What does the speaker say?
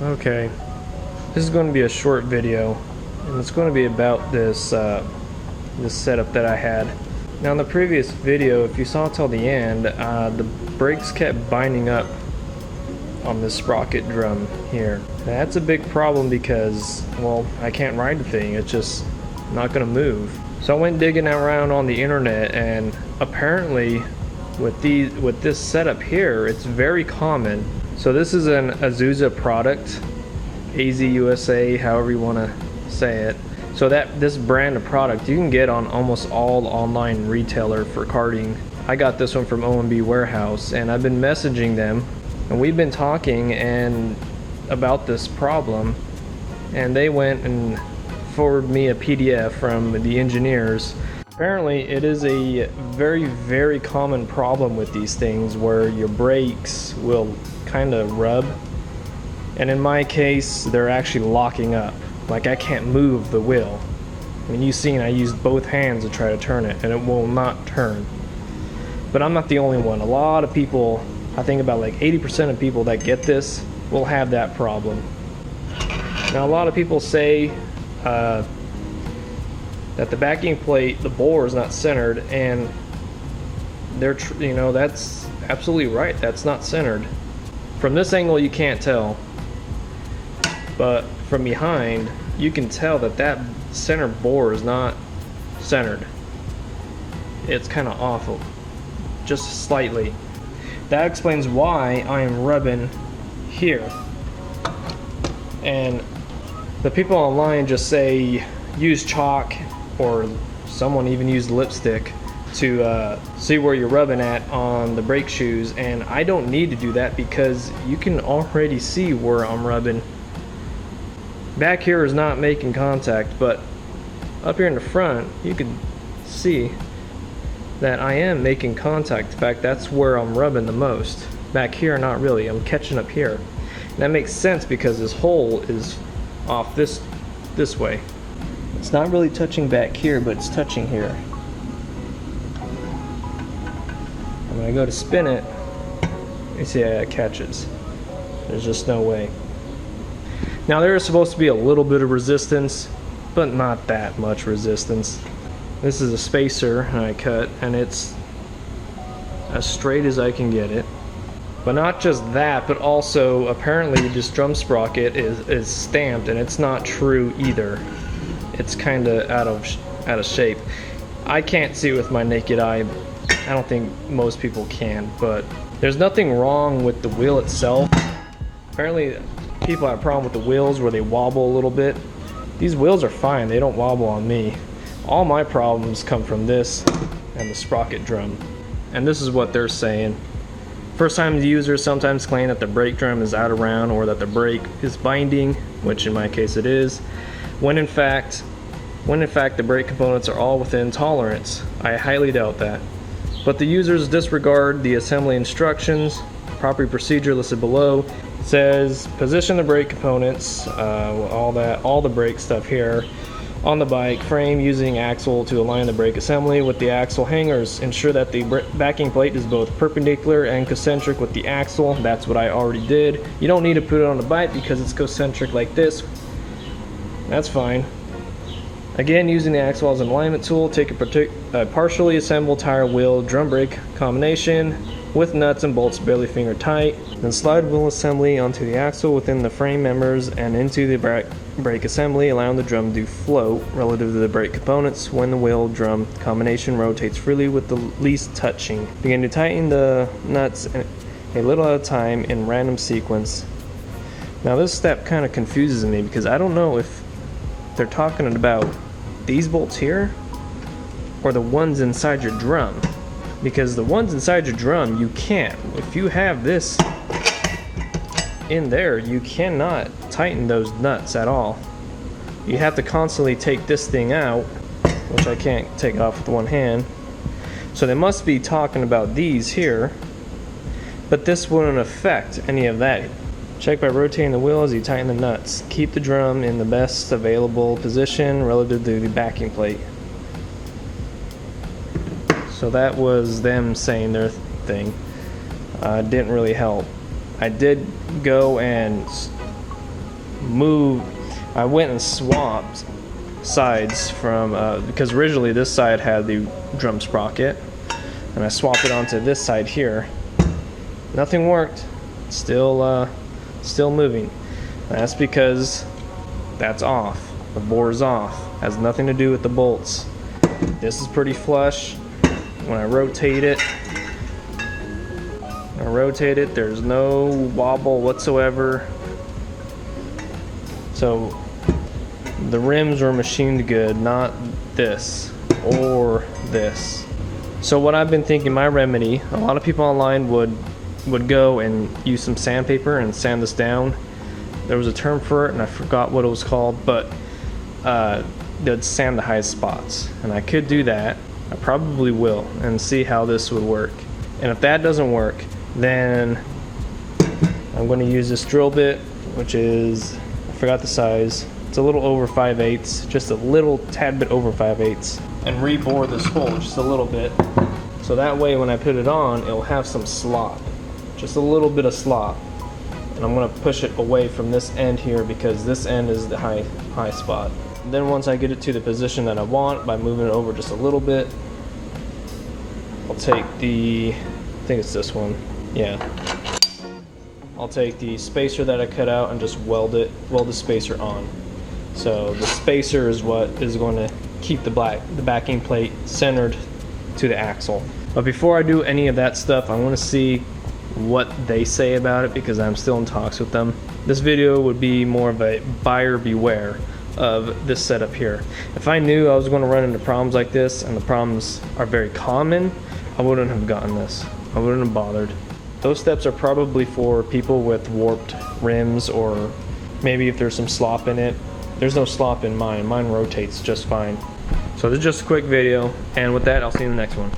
Okay, this is going to be a short video, and it's going to be about this this setup that I had. Now in the previous video, if you saw till the end, the brakes kept binding up on this sprocket drum here. That's a big problem because, well, I can't ride the thing. It's just not going to move. So I went digging around on the internet, and apparently with this setup here, it's very common. So this is an Azusa product, AZUSA, however you want to say it. So this brand of product you can get on almost all online retailer for karting. I got this one from OMB Warehouse, and I've been messaging them, and we've been talking about this problem, and they went and forwarded me a PDF from the engineers. Apparently it is a very common problem with these things where your brakes will kind of rub, and in my case they're actually locking up. Like, I can't move the wheel. I mean, you've seen I used both hands to try to turn it, and it will not turn. But I'm not the only one. A lot of people, I think about like 80% of people that get this will have that problem. Now a lot of people say that the backing plate, the bore is not centered, and that's absolutely right. That's not centered. From this angle you can't tell, but from behind you can tell that center bore is not centered. It's kind of off, just slightly. That explains why I am rubbing here. And the people online just say use chalk, or someone even used lipstick to see where you're rubbing at on the brake shoes, and I don't need to do that because you can already see where I'm rubbing. Back here is not making contact, but up here in the front you can see that I am making contact. In fact, that's where I'm rubbing the most. Back here, not really. I'm catching up here. And that makes sense because this hole is off this way. It's not really touching back here, but it's touching here. And when I go to spin it, you see how it catches. There's just no way. Now there is supposed to be a little bit of resistance, but not that much resistance. This is a spacer I cut, and it's as straight as I can get it. But not just that, but also apparently this drum sprocket is stamped, and it's not true either. It's kind of out of shape. I can't see with my naked eye. I don't think most people can, but there's nothing wrong with the wheel itself. Apparently people have a problem with the wheels where they wobble a little bit. These wheels are fine, they don't wobble on me. All my problems come from this and the sprocket drum. And this is what they're saying. First time users sometimes claim that the brake drum is out of round, or that the brake is binding, which in my case it is, when in fact the brake components are all within tolerance. I highly doubt that. But the users disregard the assembly instructions. Proper procedure listed below says position the brake components, all the brake stuff here, on the bike frame using axle to align the brake assembly with the axle hangers. Ensure that the backing plate is both perpendicular and concentric with the axle. That's what I already did. You don't need to put it on the bike because it's concentric like this. That's fine. Again, using the axle as an alignment tool, take a partially assembled tire wheel drum brake combination with nuts and bolts barely finger tight. Then slide wheel assembly onto the axle within the frame members and into the brake assembly, allowing the drum to float relative to the brake components when the wheel drum combination rotates freely with the least touching. Begin to tighten the nuts a little at a time in random sequence. Now this step kind of confuses me because I don't know if they're talking about these bolts here or the ones inside your drum. Because the ones inside your drum, you can't. If you have this in there, you cannot tighten those nuts at all. You have to constantly take this thing out, which I can't take it off with one hand. So they must be talking about these here, but this wouldn't affect any of that. Check by rotating the wheel as you tighten the nuts. Keep the drum in the best available position relative to the backing plate. So that was them saying their thing. Didn't really help. I did go and I went and swapped sides from, because originally this side had the drum sprocket, and I swapped it onto this side here. Nothing worked. Still moving. That's because that's off. The bore's off. Has nothing to do with the bolts. This is pretty flush. When I rotate it, there's no wobble whatsoever. So the rims were machined good, not this or this. So what I've been thinking, my remedy, a lot of people online would go and use some sandpaper and sand this down. There was a term for it and I forgot what it was called, but they'd sand the highest spots. And I could do that. I probably will, and see how this would work. And if that doesn't work, then I'm going to use this drill bit, which is, I forgot the size. It's a little over 5/8, just a little tad bit over 5/8, and rebore this hole just a little bit. So that way when I put it on, it'll have some slop, just a little bit of slop. And I'm going to push it away from this end here because this end is the high spot. And then once I get it to the position that I want by moving it over just a little bit, I'll take the, I think it's this one, yeah. I'll take the spacer that I cut out and just weld the spacer on. So the spacer is what is going to keep the backing plate centered to the axle. But before I do any of that stuff, I want to see what they say about it because I'm still in talks with them. This video would be more of a buyer beware of this setup here. If I knew I was going to run into problems like this, and the problems are very common, I wouldn't have gotten this. I wouldn't have bothered. Those steps are probably for people with warped rims, or maybe if there's some slop in it. There's no slop in mine. Mine rotates just fine. So this is just a quick video, and with that, I'll see you in the next one.